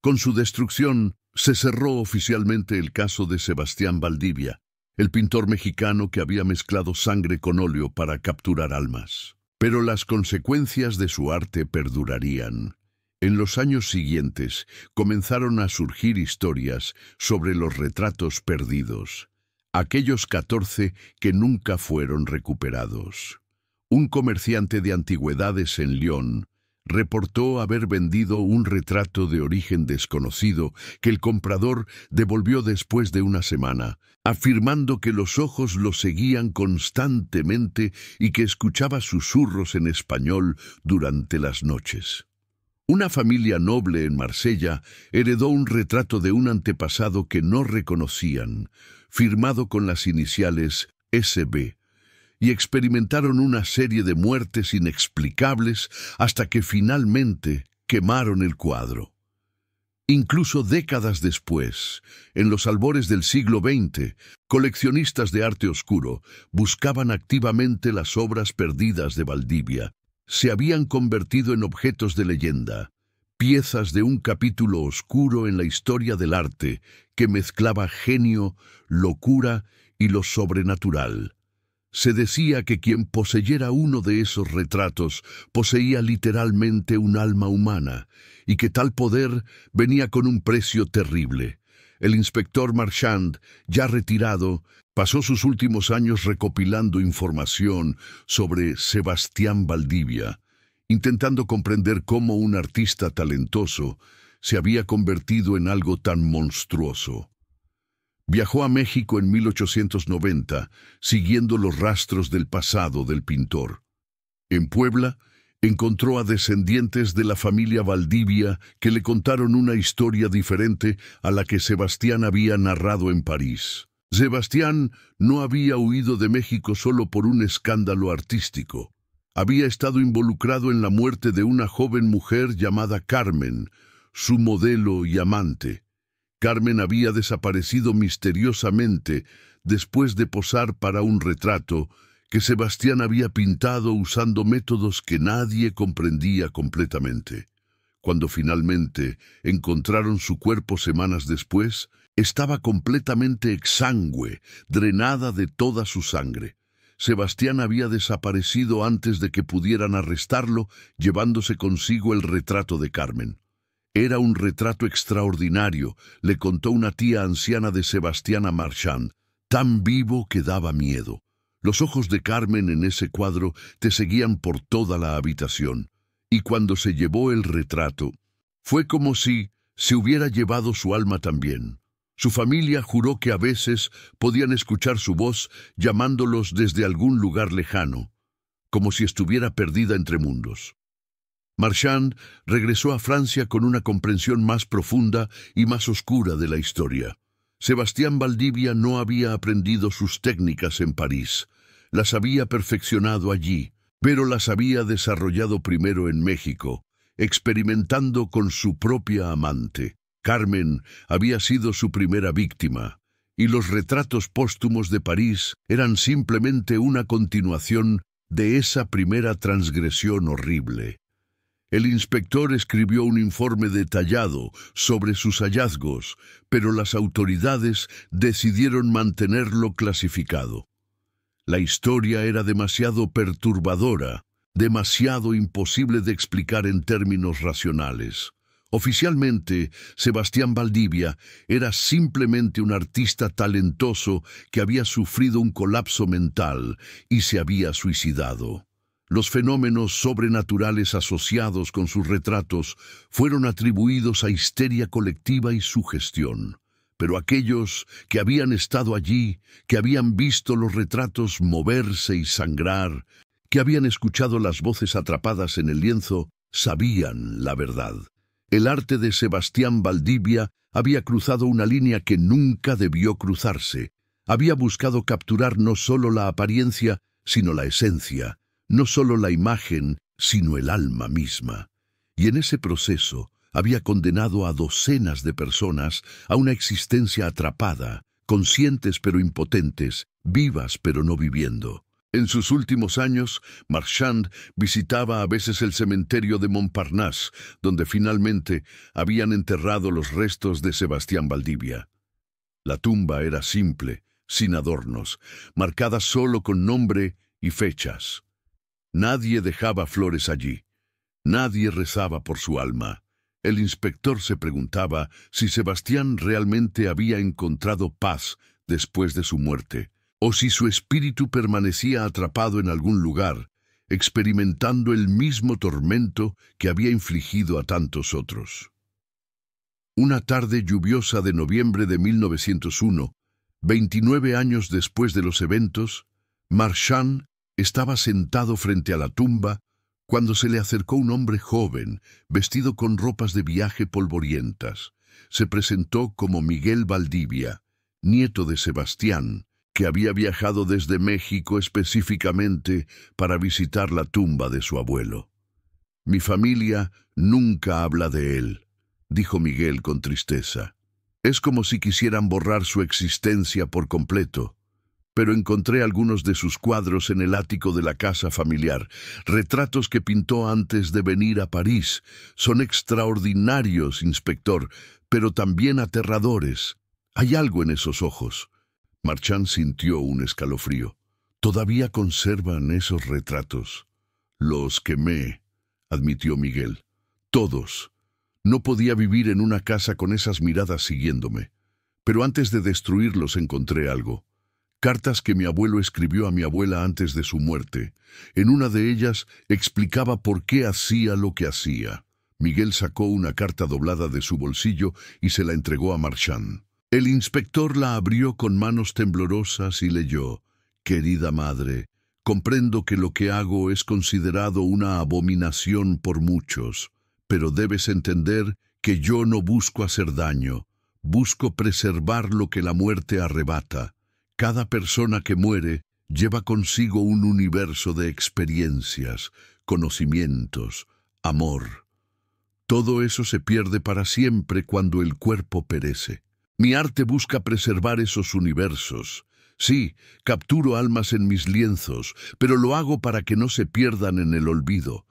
Con su destrucción, se cerró oficialmente el caso de Sebastián Valdivia, el pintor mexicano que había mezclado sangre con óleo para capturar almas. Pero las consecuencias de su arte perdurarían. En los años siguientes comenzaron a surgir historias sobre los retratos perdidos, aquellos 14 que nunca fueron recuperados. Un comerciante de antigüedades en Lyon reportó haber vendido un retrato de origen desconocido que el comprador devolvió después de una semana, afirmando que los ojos lo seguían constantemente y que escuchaba susurros en español durante las noches. Una familia noble en Marsella heredó un retrato de un antepasado que no reconocían, firmado con las iniciales SB, y experimentaron una serie de muertes inexplicables hasta que finalmente quemaron el cuadro. Incluso décadas después, en los albores del siglo XX, coleccionistas de arte oscuro buscaban activamente las obras perdidas de Valdivia. Se habían convertido en objetos de leyenda, piezas de un capítulo oscuro en la historia del arte que mezclaba genio, locura y lo sobrenatural. Se decía que quien poseyera uno de esos retratos poseía literalmente un alma humana, y que tal poder venía con un precio terrible. El inspector Marchand, ya retirado, pasó sus últimos años recopilando información sobre Sebastián Valdivia, intentando comprender cómo un artista talentoso se había convertido en algo tan monstruoso. Viajó a México en 1890, siguiendo los rastros del pasado del pintor. En Puebla, encontró a descendientes de la familia Valdivia que le contaron una historia diferente a la que Sebastián había narrado en París. Sebastián no había huido de México solo por un escándalo artístico. Había estado involucrado en la muerte de una joven mujer llamada Carmen, su modelo y amante. Carmen había desaparecido misteriosamente después de posar para un retrato que Sebastián había pintado usando métodos que nadie comprendía completamente. Cuando finalmente encontraron su cuerpo semanas después, estaba completamente exangüe, drenada de toda su sangre. Sebastián había desaparecido antes de que pudieran arrestarlo, llevándose consigo el retrato de Carmen. Era un retrato extraordinario, le contó una tía anciana de Sebastián a Marchand, tan vivo que daba miedo. Los ojos de Carmen en ese cuadro te seguían por toda la habitación, y cuando se llevó el retrato, fue como si se hubiera llevado su alma también. Su familia juró que a veces podían escuchar su voz llamándolos desde algún lugar lejano, como si estuviera perdida entre mundos. Marchand regresó a Francia con una comprensión más profunda y más oscura de la historia. Sebastián Valdivia no había aprendido sus técnicas en París. Las había perfeccionado allí, pero las había desarrollado primero en México, experimentando con su propia amante. Carmen había sido su primera víctima, y los retratos póstumos de París eran simplemente una continuación de esa primera transgresión horrible. El inspector escribió un informe detallado sobre sus hallazgos, pero las autoridades decidieron mantenerlo clasificado. La historia era demasiado perturbadora, demasiado imposible de explicar en términos racionales. Oficialmente, Sebastián Valdivia era simplemente un artista talentoso que había sufrido un colapso mental y se había suicidado. Los fenómenos sobrenaturales asociados con sus retratos fueron atribuidos a histeria colectiva y sugestión. Pero aquellos que habían estado allí, que habían visto los retratos moverse y sangrar, que habían escuchado las voces atrapadas en el lienzo, sabían la verdad. El arte de Sebastián Valdivia había cruzado una línea que nunca debió cruzarse. Había buscado capturar no solo la apariencia, sino la esencia. No solo la imagen, sino el alma misma. Y en ese proceso había condenado a docenas de personas a una existencia atrapada, conscientes pero impotentes, vivas pero no viviendo. En sus últimos años, Marchand visitaba a veces el cementerio de Montparnasse, donde finalmente habían enterrado los restos de Sebastián Valdivia. La tumba era simple, sin adornos, marcada solo con nombre y fechas. Nadie dejaba flores allí. Nadie rezaba por su alma. El inspector se preguntaba si Sebastián realmente había encontrado paz después de su muerte, o si su espíritu permanecía atrapado en algún lugar, experimentando el mismo tormento que había infligido a tantos otros. Una tarde lluviosa de noviembre de 1901, 29 años después de los eventos, Marchand estaba sentado frente a la tumba cuando se le acercó un hombre joven, vestido con ropas de viaje polvorientas. Se presentó como Miguel Valdivia, nieto de Sebastián, que había viajado desde México específicamente para visitar la tumba de su abuelo. «Mi familia nunca habla de él», dijo Miguel con tristeza. «Es como si quisieran borrar su existencia por completo. Pero encontré algunos de sus cuadros en el ático de la casa familiar, retratos que pintó antes de venir a París. Son extraordinarios, inspector, pero también aterradores. Hay algo en esos ojos». Marchand sintió un escalofrío. «¿Todavía conservan esos retratos?» «Los quemé», admitió Miguel. «Todos. No podía vivir en una casa con esas miradas siguiéndome. Pero antes de destruirlos encontré algo. Cartas que mi abuelo escribió a mi abuela antes de su muerte. En una de ellas explicaba por qué hacía lo que hacía». Miguel sacó una carta doblada de su bolsillo y se la entregó a Marchand. El inspector la abrió con manos temblorosas y leyó: «Querida madre, comprendo que lo que hago es considerado una abominación por muchos, pero debes entender que yo no busco hacer daño, busco preservar lo que la muerte arrebata. Cada persona que muere lleva consigo un universo de experiencias, conocimientos, amor. Todo eso se pierde para siempre cuando el cuerpo perece. Mi arte busca preservar esos universos. Sí, capturo almas en mis lienzos, pero lo hago para que no se pierdan en el olvido.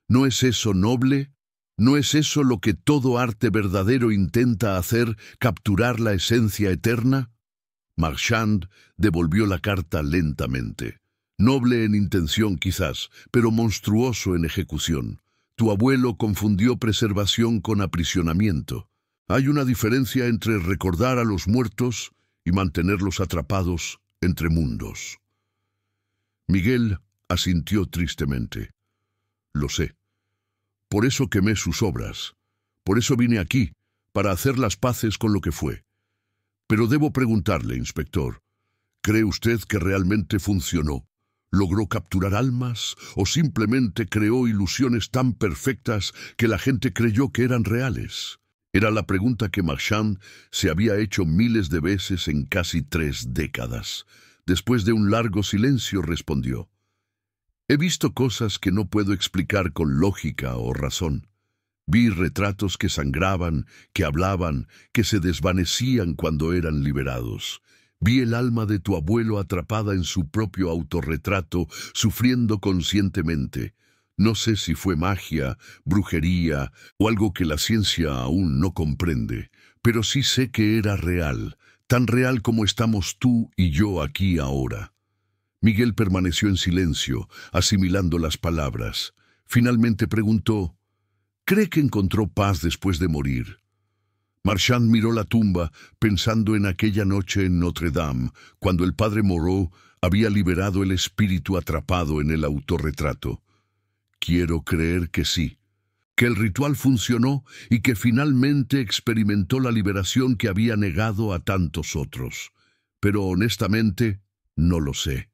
¿No es eso noble? ¿No es eso lo que todo arte verdadero intenta hacer, capturar la esencia eterna?» Marchand devolvió la carta lentamente. «Noble en intención quizás, pero monstruoso en ejecución. Tu abuelo confundió preservación con aprisionamiento. Hay una diferencia entre recordar a los muertos y mantenerlos atrapados entre mundos». Miguel asintió tristemente. «Lo sé. Por eso quemé sus obras. Por eso vine aquí, para hacer las paces con lo que fue. Pero debo preguntarle, inspector, ¿cree usted que realmente funcionó? ¿Logró capturar almas o simplemente creó ilusiones tan perfectas que la gente creyó que eran reales?» Era la pregunta que Marchand se había hecho miles de veces en casi 3 décadas. Después de un largo silencio respondió: «He visto cosas que no puedo explicar con lógica o razón. Vi retratos que sangraban, que hablaban, que se desvanecían cuando eran liberados. Vi el alma de tu abuelo atrapada en su propio autorretrato, sufriendo conscientemente. No sé si fue magia, brujería o algo que la ciencia aún no comprende, pero sí sé que era real, tan real como estamos tú y yo aquí ahora». Miguel permaneció en silencio, asimilando las palabras. Finalmente preguntó: «¿Cree que encontró paz después de morir?» Marchand miró la tumba, pensando en aquella noche en Notre Dame, cuando el padre Moreau había liberado el espíritu atrapado en el autorretrato. «Quiero creer que sí, que el ritual funcionó y que finalmente experimentó la liberación que había negado a tantos otros. Pero honestamente, no lo sé.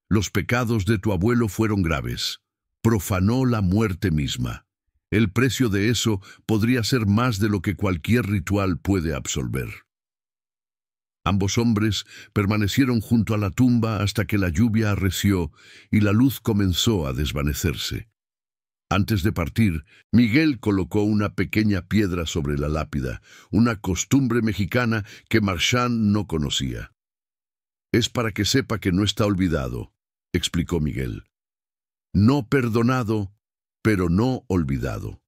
Los pecados de tu abuelo fueron graves. Profanó la muerte misma. El precio de eso podría ser más de lo que cualquier ritual puede absolver». Ambos hombres permanecieron junto a la tumba hasta que la lluvia arreció y la luz comenzó a desvanecerse. Antes de partir, Miguel colocó una pequeña piedra sobre la lápida, una costumbre mexicana que Marchand no conocía. «Es para que sepa que no está olvidado», explicó Miguel. «No perdonado, pero no olvidado».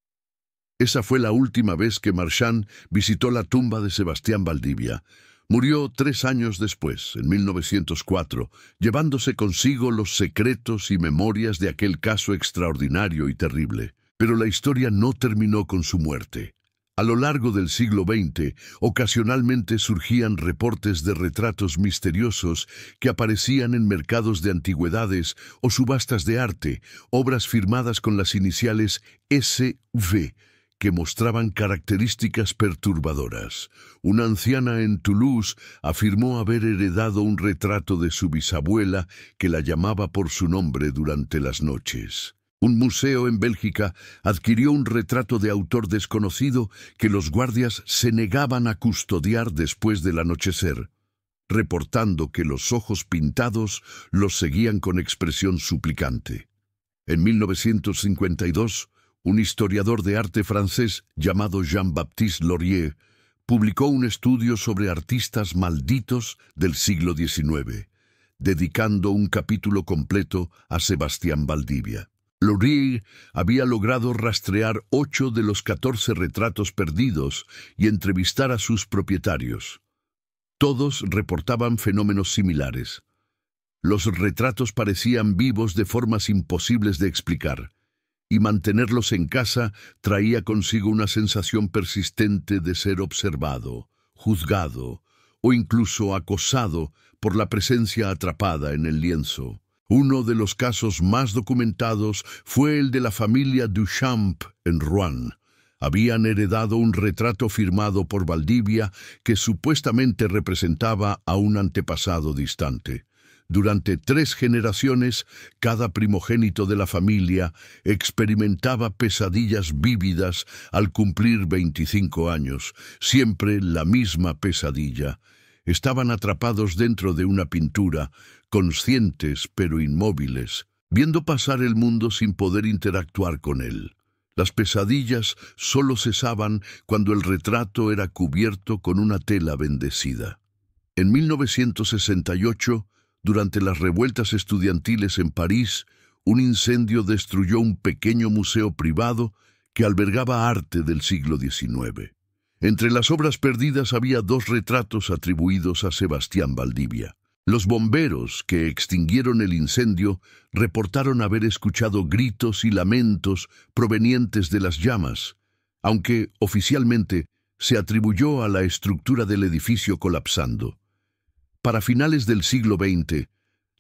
Esa fue la última vez que Marchand visitó la tumba de Sebastián Valdivia. Murió 3 años después, en 1904, llevándose consigo los secretos y memorias de aquel caso extraordinario y terrible. Pero la historia no terminó con su muerte. A lo largo del siglo XX, ocasionalmente surgían reportes de retratos misteriosos que aparecían en mercados de antigüedades o subastas de arte, obras firmadas con las iniciales SV, que mostraban características perturbadoras. Una anciana en Toulouse afirmó haber heredado un retrato de su bisabuela que la llamaba por su nombre durante las noches. Un museo en Bélgica adquirió un retrato de autor desconocido que los guardias se negaban a custodiar después del anochecer, reportando que los ojos pintados los seguían con expresión suplicante. En 1952, un historiador de arte francés llamado Jean-Baptiste Laurier publicó un estudio sobre artistas malditos del siglo XIX, dedicando un capítulo completo a Sebastián Valdivia. Laurier había logrado rastrear 8 de los 14 retratos perdidos y entrevistar a sus propietarios. Todos reportaban fenómenos similares. Los retratos parecían vivos de formas imposibles de explicar, y mantenerlos en casa traía consigo una sensación persistente de ser observado, juzgado o incluso acosado por la presencia atrapada en el lienzo. Uno de los casos más documentados fue el de la familia Duchamp en Rouen. Habían heredado un retrato firmado por Valdivia que supuestamente representaba a un antepasado distante. Durante 3 generaciones, cada primogénito de la familia experimentaba pesadillas vívidas al cumplir 25 años, siempre la misma pesadilla. Estaban atrapados dentro de una pintura, conscientes pero inmóviles, viendo pasar el mundo sin poder interactuar con él. Las pesadillas solo cesaban cuando el retrato era cubierto con una tela bendecida. En 1968, durante las revueltas estudiantiles en París, un incendio destruyó un pequeño museo privado que albergaba arte del siglo XIX. Entre las obras perdidas había 2 retratos atribuidos a Sebastián Valdivia. Los bomberos que extinguieron el incendio reportaron haber escuchado gritos y lamentos provenientes de las llamas, aunque oficialmente se atribuyó a la estructura del edificio colapsando. Para finales del siglo XX,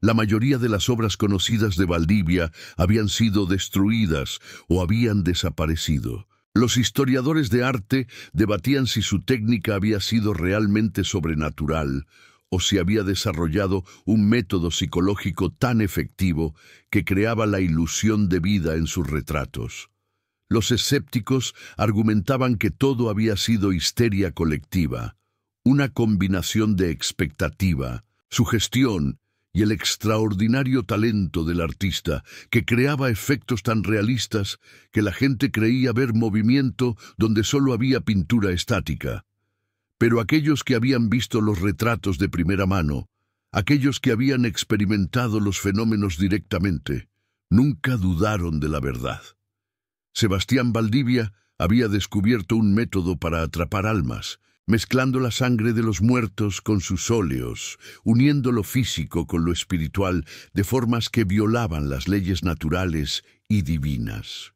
la mayoría de las obras conocidas de Valdivia habían sido destruidas o habían desaparecido. Los historiadores de arte debatían si su técnica había sido realmente sobrenatural o si había desarrollado un método psicológico tan efectivo que creaba la ilusión de vida en sus retratos. Los escépticos argumentaban que todo había sido histeria colectiva, una combinación de expectativa, sugestión y el extraordinario talento del artista, que creaba efectos tan realistas que la gente creía ver movimiento donde solo había pintura estática. Pero aquellos que habían visto los retratos de primera mano, aquellos que habían experimentado los fenómenos directamente, nunca dudaron de la verdad. Sebastián Valdivia había descubierto un método para atrapar almas, mezclando la sangre de los muertos con sus óleos, uniendo lo físico con lo espiritual de formas que violaban las leyes naturales y divinas.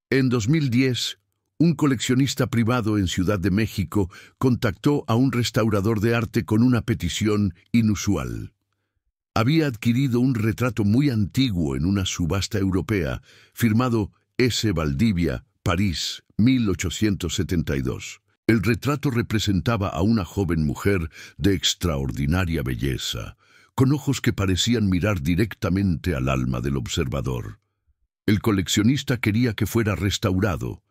En 2010, un coleccionista privado en Ciudad de México contactó a un restaurador de arte con una petición inusual. Había adquirido un retrato muy antiguo en una subasta europea, firmado S. Valdivia, París, 1872. El retrato representaba a una joven mujer de extraordinaria belleza, con ojos que parecían mirar directamente al alma del observador. El coleccionista quería que fuera restaurado,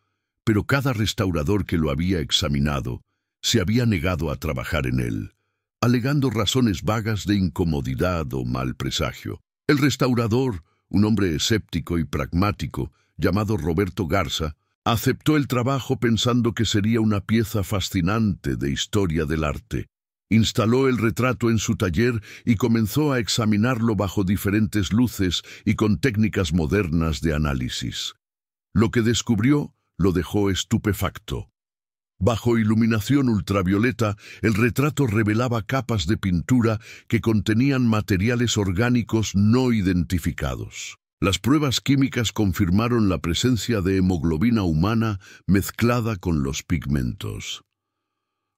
pero cada restaurador que lo había examinado se había negado a trabajar en él, alegando razones vagas de incomodidad o mal presagio. El restaurador, un hombre escéptico y pragmático, llamado Roberto Garza, aceptó el trabajo pensando que sería una pieza fascinante de historia del arte. Instaló el retrato en su taller y comenzó a examinarlo bajo diferentes luces y con técnicas modernas de análisis. Lo que descubrió lo dejó estupefacto. Bajo iluminación ultravioleta, el retrato revelaba capas de pintura que contenían materiales orgánicos no identificados. Las pruebas químicas confirmaron la presencia de hemoglobina humana mezclada con los pigmentos.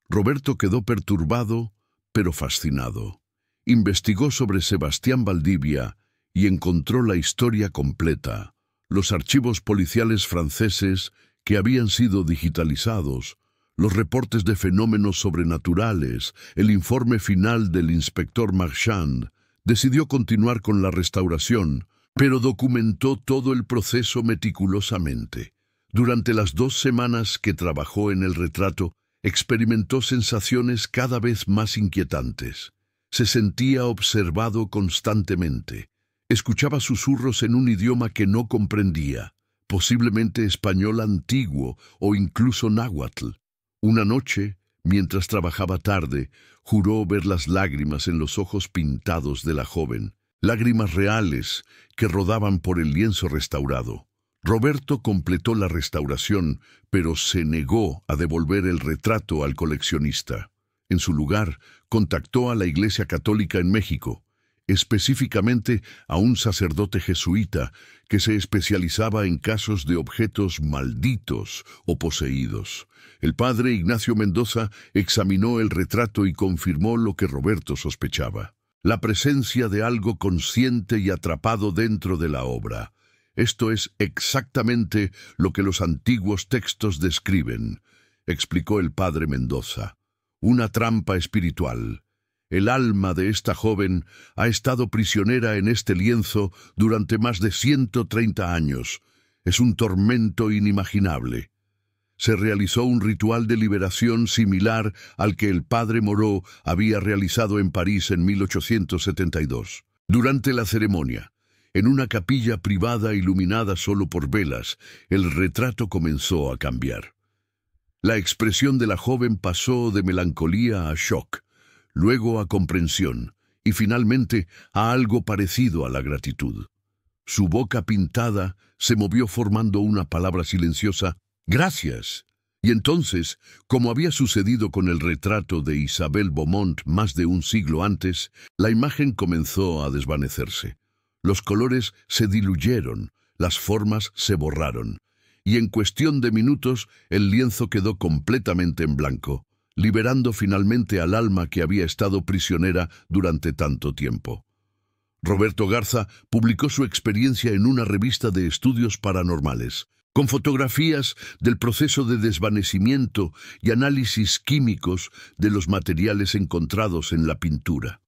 Roberto quedó perturbado, pero fascinado. Investigó sobre Sebastián Valdivia y encontró la historia completa, los archivos policiales franceses que habían sido digitalizados, los reportes de fenómenos sobrenaturales, el informe final del inspector Marchand. Decidió continuar con la restauración, pero documentó todo el proceso meticulosamente. Durante las 2 semanas que trabajó en el retrato, experimentó sensaciones cada vez más inquietantes. Se sentía observado constantemente. Escuchaba susurros en un idioma que no comprendía, posiblemente español antiguo o incluso náhuatl. Una noche, mientras trabajaba tarde, juró ver las lágrimas en los ojos pintados de la joven, lágrimas reales que rodaban por el lienzo restaurado. Roberto completó la restauración, pero se negó a devolver el retrato al coleccionista. En su lugar, contactó a la Iglesia Católica en México, específicamente a un sacerdote jesuita que se especializaba en casos de objetos malditos o poseídos. El padre Ignacio Mendoza examinó el retrato y confirmó lo que Roberto sospechaba: la presencia de algo consciente y atrapado dentro de la obra. Esto es exactamente lo que los antiguos textos describen, explicó el padre Mendoza. Una trampa espiritual. El alma de esta joven ha estado prisionera en este lienzo durante más de 130 años. Es un tormento inimaginable. Se realizó un ritual de liberación similar al que el padre Moreau había realizado en París en 1872. Durante la ceremonia, en una capilla privada iluminada solo por velas, el retrato comenzó a cambiar. La expresión de la joven pasó de melancolía a shock, luego a comprensión y finalmente a algo parecido a la gratitud. Su boca pintada se movió formando una palabra silenciosa: «Gracias». Y entonces, como había sucedido con el retrato de Isabel Beaumont más de un siglo antes, la imagen comenzó a desvanecerse. Los colores se diluyeron, las formas se borraron, y en cuestión de minutos el lienzo quedó completamente en blanco, liberando finalmente al alma que había estado prisionera durante tanto tiempo. Roberto Garza publicó su experiencia en una revista de estudios paranormales, con fotografías del proceso de desvanecimiento y análisis químicos de los materiales encontrados en la pintura.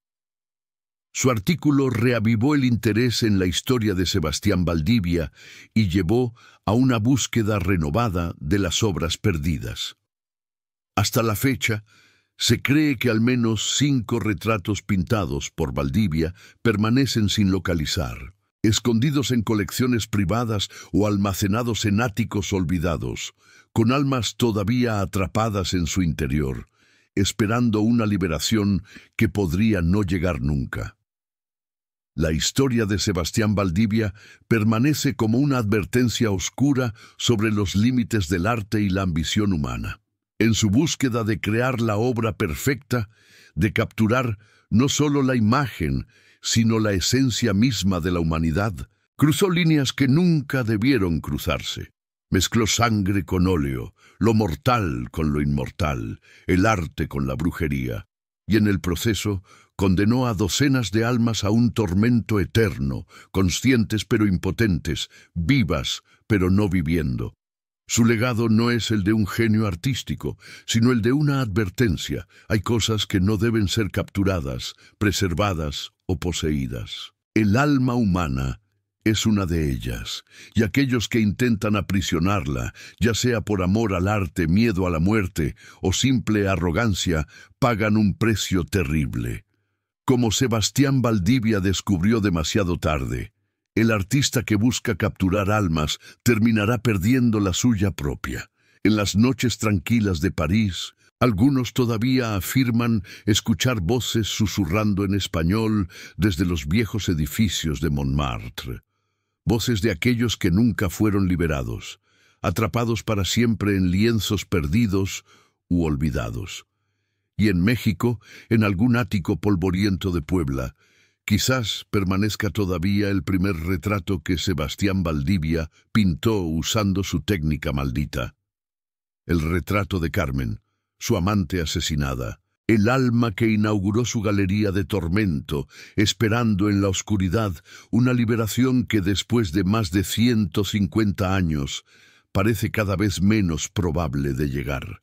Su artículo reavivó el interés en la historia de Sebastián Valdivia y llevó a una búsqueda renovada de las obras perdidas. Hasta la fecha, se cree que al menos 5 retratos pintados por Valdivia permanecen sin localizar, escondidos en colecciones privadas o almacenados en áticos olvidados, con almas todavía atrapadas en su interior, esperando una liberación que podría no llegar nunca. La historia de Sebastián Valdivia permanece como una advertencia oscura sobre los límites del arte y la ambición humana. En su búsqueda de crear la obra perfecta, de capturar no solo la imagen, sino la esencia misma de la humanidad, cruzó líneas que nunca debieron cruzarse. Mezcló sangre con óleo, lo mortal con lo inmortal, el arte con la brujería, y en el proceso condenó a docenas de almas a un tormento eterno, conscientes pero impotentes, vivas pero no viviendo. Su legado no es el de un genio artístico, sino el de una advertencia: hay cosas que no deben ser capturadas, preservadas o poseídas. El alma humana es una de ellas, y aquellos que intentan aprisionarla, ya sea por amor al arte, miedo a la muerte o simple arrogancia, pagan un precio terrible. Como Sebastián Valdivia descubrió demasiado tarde, el artista que busca capturar almas terminará perdiendo la suya propia. En las noches tranquilas de París, algunos todavía afirman escuchar voces susurrando en español desde los viejos edificios de Montmartre. Voces de aquellos que nunca fueron liberados, atrapados para siempre en lienzos perdidos u olvidados. Y en México, en algún ático polvoriento de Puebla, Quizás permanezca todavía el primer retrato que Sebastián Valdivia pintó usando su técnica maldita. El retrato de Carmen, su amante asesinada, el alma que inauguró su galería de tormento, esperando en la oscuridad una liberación que después de más de 150 años parece cada vez menos probable de llegar.